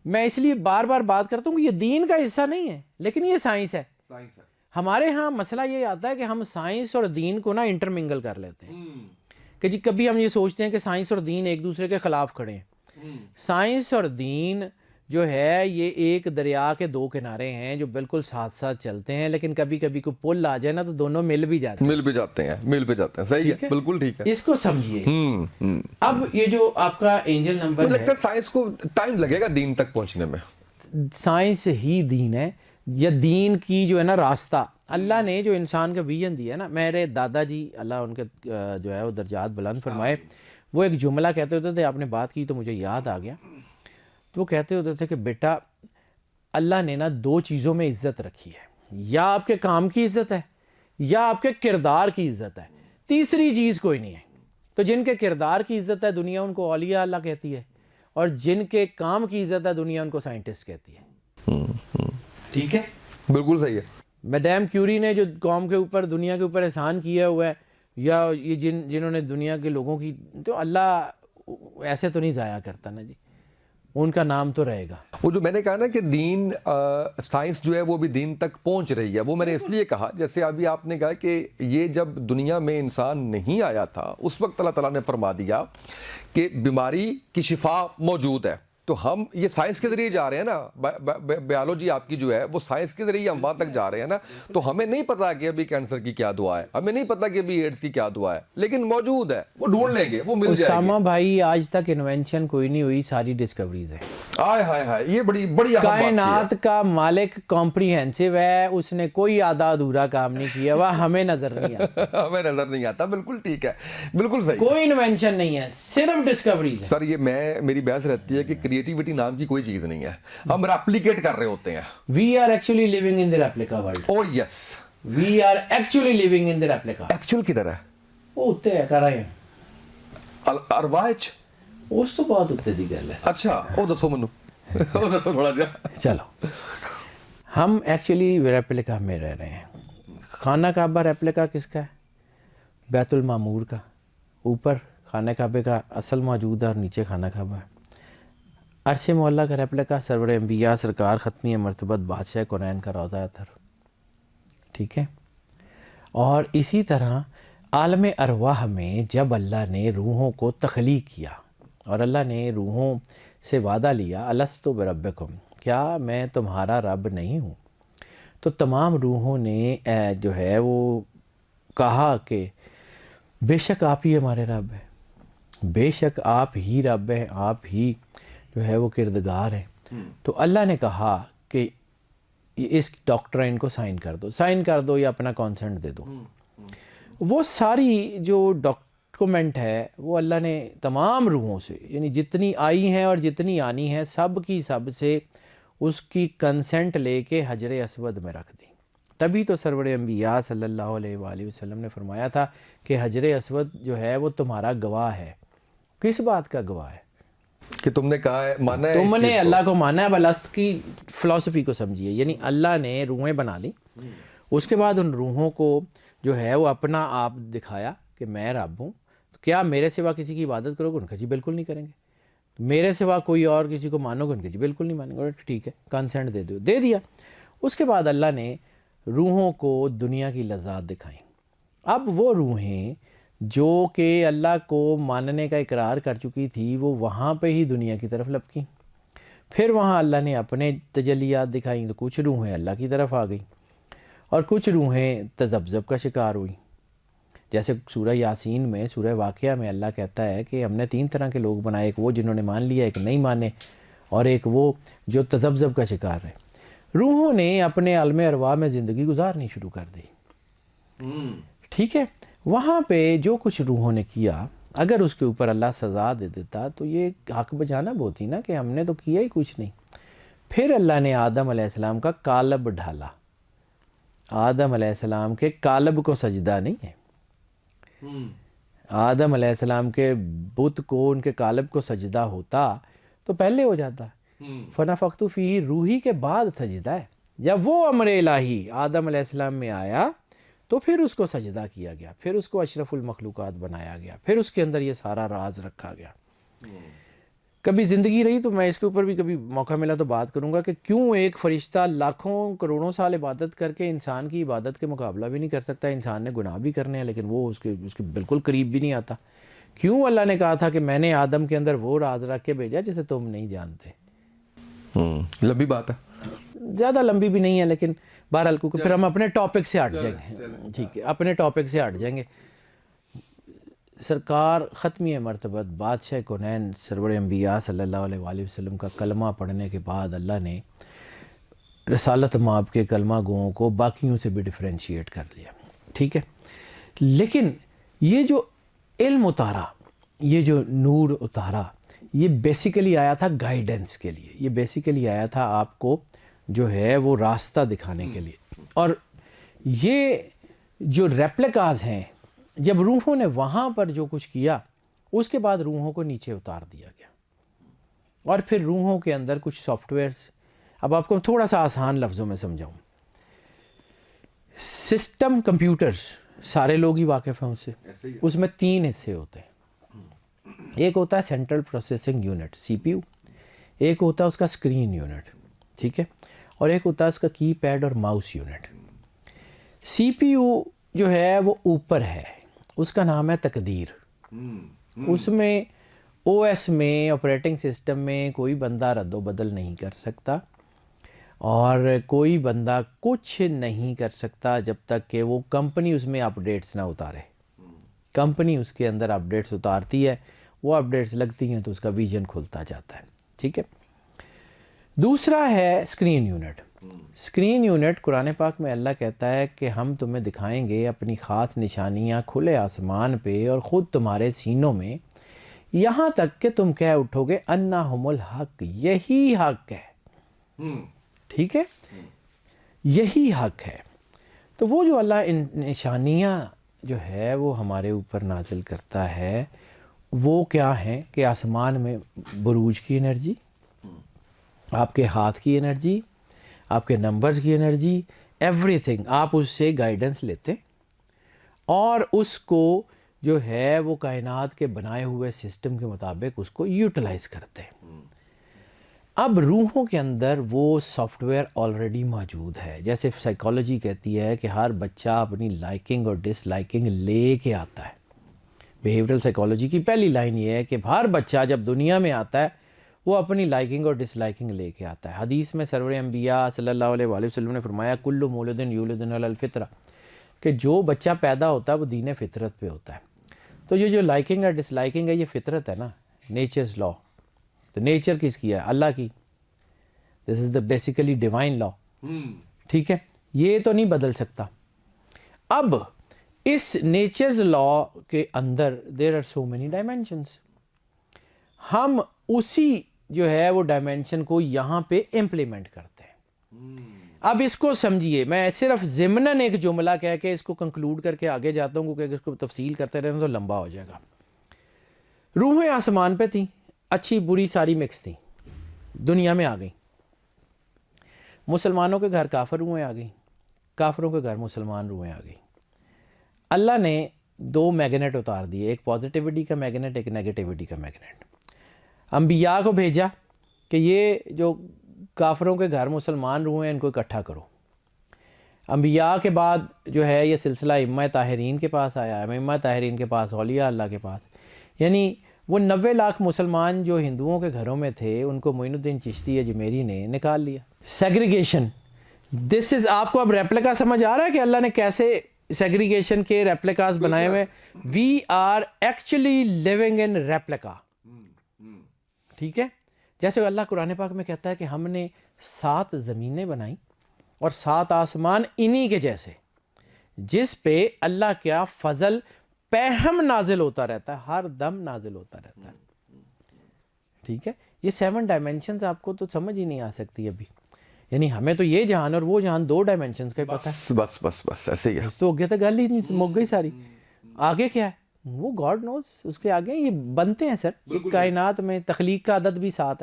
میں اس لیے بار بار بات کرتا ہوں کہ یہ دین کا حصہ نہیں ہے لیکن یہ سائنس ہے. ہمارے ہاں مسئلہ یہ آتا ہے کہ ہم سائنس اور دین کو نا انٹرمنگل کر لیتے ہیں کہ جی کبھی ہم یہ سوچتے ہیں کہ سائنس اور دین ایک دوسرے کے خلاف کھڑے ہیں. سائنس اور دین جو ہے یہ ایک دریا کے دو کنارے ہیں جو بالکل ساتھ ساتھ چلتے ہیں, لیکن کبھی کبھی کوئی پل آ جائے نا تو دونوں مل بھی جاتے ہیں. صحیح ہے, بالکل ٹھیک ہے. اس کو سمجھیے. اب یہ جو آپ کا اینجل نمبر ہے, لگتا ہے سائنس کو ٹائم لگے گا دین تک پہنچنے میں. سائنس ہی دین ہے, یا دین کی جو ہے نا راستہ. اللہ نے جو انسان کا ویژن دیا نا, میرے دادا جی اللہ ان کے جو ہے وہ درجات بلند فرمائے, وہ ایک جملہ کہتے ہوتے تھے, آپ نے بات کی تو مجھے یاد آ گیا. تو وہ کہتے ہوتے تھے کہ بیٹا اللہ نے نا دو چیزوں میں عزت رکھی ہے, یا آپ کے کام کی عزت ہے یا آپ کے کردار کی عزت ہے, تیسری چیز کوئی نہیں ہے. تو جن کے کردار کی عزت ہے دنیا ان کو اولیاء اللہ کہتی ہے, اور جن کے کام کی عزت ہے دنیا ان کو سائنٹسٹ کہتی ہے. ٹھیک ہے, بالکل صحیح ہے. میڈم کیوری نے جو قوم کے اوپر دنیا کے اوپر احسان کیا ہوا ہے, یا یہ جنہوں نے دنیا کے لوگوں کی, تو اللہ ایسے تو نہیں ضائع کرتا نا جی, ان کا نام تو رہے گا. وہ جو میں نے کہا نا کہ دین سائنس جو ہے وہ بھی دین تک پہنچ رہی ہے, وہ میں نے اس لیے کہا جیسے ابھی آپ نے کہا کہ یہ جب دنیا میں انسان نہیں آیا تھا اس وقت اللہ تعالیٰ نے فرما دیا کہ بیماری کی شفا موجود ہے. تو ہم یہ سائنس کے ذریعے جا رہے ہیں نا, بیالوجی آپ کی جو ہے وہ سائنس کے ذریعے ہم وہاں تک جا رہے ہیں نا. تو ہمیں نہیں پتا کہ ابھی کینسر کی کیا دعا ہے, ہمیں نہیں پتا کہ ابھی ایڈز کی کیا دعا ہے, لیکن موجود ہے, وہ ڈھونڈ لیں گے, وہ مل جائے گی. اسامہ بھائی آج تک انوینشن کوئی نہیں ہوئی, ساری ڈسکوریز ہے. ہائے ہائے ہائے, یہ بڑی بڑی کائنات کا مالک کمپریہنسو ہے, اس نے کوئی آدھا ادھورا کام نہیں کیا ہوا, ہمیں نظر نہیں آتا. ہمیں نظر نہیں آتا, بالکل ٹھیک ہے, بالکل صحیح. کوئی انوینشن نہیں ہے, صرف ڈسکوریز ہے. سر یہ میری بحث رہتی ہے کہ کریٹیوٹی نام کی کوئی چیز نہیں ہے, ہم ریپلیکیٹ کر رہے ہوتے ہیں. We are actually living in the replica world. Oh yes, we are actually living in the replica. Actual کدھر ہے؟ وہ اتنے ہے کر رہے ہیں ارواج, اس تو بہت اتنے دی گل ہے. اچھا وہ دسو منو, وہ دسو تھوڑا جا. چلو, ہم ایکچولی ریپلیکا میں رہ رہے ہیں. خانہ کعبہ ریپلیکا کس کا ہے؟ بیت المعمور کا. اوپر خانہ کعبے کا اصل موجود ہے اور نیچے خانہ کعبہ ہے. عرش معلیٰ کا ریپلیکا سرور انبیاء سرکار ختمی مرتبت بادشاہ کونین کا روضہ اطہر. ٹھیک ہے, اور اسی طرح عالم ارواح میں جب اللہ نے روحوں کو تخلیق کیا اور اللہ نے روحوں سے وعدہ لیا الست بربکم, کیا میں تمہارا رب نہیں ہوں, تو تمام روحوں نے جو ہے وہ کہا کہ بے شک آپ ہی ہمارے رب ہیں, بے شک آپ ہی رب ہیں, آپ ہی جو ہے وہ کردگار ہیں. تو اللہ نے کہا کہ اس ڈاکٹرائن کو سائن کر دو یا اپنا کانسنٹ دے دو. وہ ساری جو ڈاکومنٹ ہے وہ اللہ نے تمام روحوں سے, یعنی جتنی آئی ہیں اور جتنی آنی ہیں, سب کی سب سے اس کی کنسنٹ لے کے حجر اسود میں رکھ دی. تبھی تو سرور انبیاء صلی اللہ علیہ وآلہ وسلم نے فرمایا تھا کہ حجر اسود جو ہے وہ تمہارا گواہ ہے. کس بات کا گواہ ہے؟ کہ تم نے کہا ہے, مانا ہے, تم نے اللہ کو مانا ہے. بلست کی فلسفی کو سمجھیے, یعنی اللہ نے روحیں بنا لی, اس کے بعد ان روحوں کو جو ہے وہ اپنا آپ دکھایا کہ میں رب ہوں, تو کیا میرے سوا کسی کی عبادت کرو گے؟ ان کا جی بالکل نہیں کریں گے. میرے سوا کوئی اور کسی کو مانو گے؟ ان کے جی بالکل نہیں مانیں گے. ٹھیک ہے, کنسنٹ دے دیا. اس کے بعد اللہ نے روحوں کو دنیا کی لذات دکھائیں. اب وہ روحیں جو کہ اللہ کو ماننے کا اقرار کر چکی تھی وہ وہاں پہ ہی دنیا کی طرف لپکیں. پھر وہاں اللہ نے اپنے تجلیات دکھائیں, تو کچھ روحیں اللہ کی طرف آ گئیں اور کچھ روحیں تذبذب کا شکار ہوئیں. جیسے سورہ یاسین میں, سورہ واقعہ میں اللہ کہتا ہے کہ ہم نے 3 طرح کے لوگ بنائے, ایک وہ جنہوں نے مان لیا, ایک نہیں مانے, اور ایک وہ جو تذبذب کا شکار رہے. روحوں نے اپنے عالم ارواح میں زندگی گزارنی شروع کر دی. ٹھیک ہے, وہاں پہ جو کچھ روحوں نے کیا, اگر اس کے اوپر اللہ سزا دے دیتا تو یہ حق بجانب ہوتی نا کہ ہم نے تو کیا ہی کچھ نہیں. پھر اللہ نے آدم علیہ السلام کا قالب ڈھالا. آدم علیہ السلام کے قالب کو سجدہ نہیں ہے, آدم علیہ السلام کے بت کو, ان کے قالب کو سجدہ ہوتا تو پہلے ہو جاتا. فنفخت فیہ روحی کے بعد سجدہ ہے. جب وہ امر الہی آدم علیہ السلام میں آیا تو پھر اس کو سجدہ کیا گیا, پھر اس کو اشرف المخلوقات بنایا گیا, پھر اس کے اندر یہ سارا راز رکھا گیا. کبھی زندگی رہی تو میں اس کے اوپر بھی کبھی موقع ملا تو بات کروں گا کہ کیوں ایک فرشتہ لاکھوں کروڑوں سال عبادت کر کے انسان کی عبادت کے مقابلہ بھی نہیں کر سکتا. انسان نے گناہ بھی کرنے ہیں لیکن وہ اس کے بالکل قریب بھی نہیں آتا. کیوں اللہ نے کہا تھا کہ میں نے آدم کے اندر وہ راز رکھ کے بھیجا جسے تم نہیں جانتے. لمبی بات ہے, زیادہ لمبی بھی نہیں ہے لیکن بہرحال کیونکہ پھر ہم اپنے ٹاپک سے ہٹ جائیں گے. ٹھیک ہے, اپنے ٹاپک سے ہٹ جائیں گے. سرکار ختمی مرتبت بادشاہ کونین سرور انبیاء صلی اللہ علیہ وآلہ وسلم کا کلمہ پڑھنے کے بعد اللہ نے رسالت مآب کے کلمہ گوؤں کو باقیوں سے بھی ڈفرینشیٹ کر لیا. ٹھیک ہے, لیکن یہ جو علم اتارا, یہ جو نور اتارا, یہ بیسیکلی آیا تھا گائیڈنس کے لیے. یہ بیسیکلی آیا تھا آپ کو جو ہے وہ راستہ دکھانے کے لیے. اور یہ جو ریپلیکاز ہیں, جب روحوں نے وہاں پر جو کچھ کیا اس کے بعد روحوں کو نیچے اتار دیا گیا اور پھر روحوں کے اندر کچھ سافٹ ویئرز. اب آپ کو تھوڑا سا آسان لفظوں میں سمجھاؤں. سسٹم کمپیوٹرز سارے لوگ ہی واقف ہیں اس سے. اس میں 3 حصے ہوتے ہیں. ایک ہوتا ہے سینٹرل پروسیسنگ یونٹ سی پی یو, ایک ہوتا ہے اس کا اسکرین یونٹ, ٹھیک ہے, اور ایک ہوتا ہے اس کا کی پیڈ اور ماؤس یونٹ. سی پی یو جو ہے وہ اوپر ہے, اس کا نام ہے تقدیر. اس میں او ایس میں آپریٹنگ سسٹم میں کوئی بندہ رد و بدل نہیں کر سکتا اور کوئی بندہ کچھ نہیں کر سکتا جب تک کہ وہ کمپنی اس میں اپڈیٹس نہ اتارے. کمپنی اس کے اندر اپڈیٹس اتارتی ہے, وہ اپڈیٹس لگتی ہیں تو اس کا ویژن کھلتا جاتا ہے. ٹھیک ہے. دوسرا ہے اسکرین یونٹ. اسکرین یونٹ قرآن پاک میں اللہ کہتا ہے کہ ہم تمہیں دکھائیں گے اپنی خاص نشانیاں کھلے آسمان پہ اور خود تمہارے سینوں میں, یہاں تک کہ تم کہہ اٹھو گے انہم الحق, یہی حق ہے. ٹھیک ہے, یہی حق ہے. تو وہ جو اللہ ان نشانیاں جو ہے وہ ہمارے اوپر نازل کرتا ہے وہ کیا ہیں کہ آسمان میں بروج کی انرجی, آپ کے ہاتھ کی انرجی, آپ کے نمبرز کی انرجی, ایوری تھنگ. آپ اس سے گائیڈنس لیتے اور اس کو جو ہے وہ کائنات کے بنائے ہوئے سسٹم کے مطابق اس کو یوٹیلائز کرتے. اب روحوں کے اندر وہ سافٹ ویئر آلریڈی موجود ہے. جیسے سائیکالوجی کہتی ہے کہ ہر بچہ اپنی لائکنگ اور ڈس لائکنگ لے کے آتا ہے. بیہیورل سائیکالوجی کی پہلی لائن یہ ہے کہ ہر بچہ جب دنیا میں آتا ہے وہ اپنی لائکنگ اور ڈس لائکنگ لے کے آتا ہے. حدیث میں سرور انبیاء صلی اللہ علیہ وآلہ وسلم نے فرمایا کل مولود یولد علی الفطرہ, کہ جو بچہ پیدا ہوتا ہے وہ دین فطرت پہ ہوتا ہے. تو یہ جو لائکنگ اور ڈس لائکنگ ہے یہ فطرت ہے نا, نیچرز لا. تو نیچر کس کی ہے؟ اللہ کی. دس از دا بیسیکلی ڈیوائن لا. ٹھیک ہے, یہ تو نہیں بدل سکتا. اب اس نیچرز لا کے اندر there are so many dimensions. ہم اسی جو ہے وہ ڈائمینشن کو یہاں پہ امپلیمنٹ کرتے ہیں. اب اس کو سمجھیے, میں صرف ضمناً ایک جملہ کہہ کے اس کو کنکلوڈ کر کے آگے جاتا ہوں کیونکہ اس کو تفصیل کرتے رہنا تو لمبا ہو جائے گا. روحیں آسمان پہ تھیں, اچھی بری ساری مکس تھیں, دنیا میں آ گئیں. مسلمانوں کے گھر کافر روحیں آ گئیں, کافروں کے گھر مسلمان روحیں آ گئیں. اللہ نے 2 میگنیٹ اتار دیے, ایک پازیٹیوٹی کا میگنیٹ, ایک نیگیٹیوٹی کا میگنیٹ. انبیاء کو بھیجا کہ یہ جو کافروں کے گھر مسلمان روح ہیں ان کو اکٹھا کرو. انبیاء کے بعد جو ہے یہ سلسلہ ائمہ طاہرین کے پاس آیا, ائمہ طاہرین کے پاس اولیاء اللہ کے پاس. یعنی وہ 90 لاکھ مسلمان جو ہندوؤں کے گھروں میں تھے ان کو معین الدین چشتی اجمیری نے نکال لیا. سیگریگیشن, دس از, آپ کو اب ریپلیکا سمجھ آ رہا ہے کہ اللہ نے کیسے سیگریگیشن کے ریپلیکاز بنائے ہوئے. We are actually living in replica. ٹھیک ہے, جیسے اللہ قرآن پاک میں کہتا ہے کہ ہم نے 7 زمینیں بنائیں اور 7 آسمان انہی کے جیسے, جس پہ اللہ کا فضل پہم نازل ہوتا رہتا ہے, ہر دم نازل ہوتا رہتا ہے. ٹھیک ہے, یہ 7 ڈائمینشنز آپ کو تو سمجھ ہی نہیں آ سکتی ابھی. یعنی ہمیں تو یہ جہان اور وہ جہان 2 ڈائمینشنز کا ہی پتہ ہے. بس ایسے ہی ہے. تو ہو گیا تھا, گل ہی نہیں مک گئی ساری. آگے کیا ہے وہ گاڈ نوز, اس کے آگے یہ بنتے ہیں سر. کائنات میں تخلیق کا عدد بھی 7 ہے.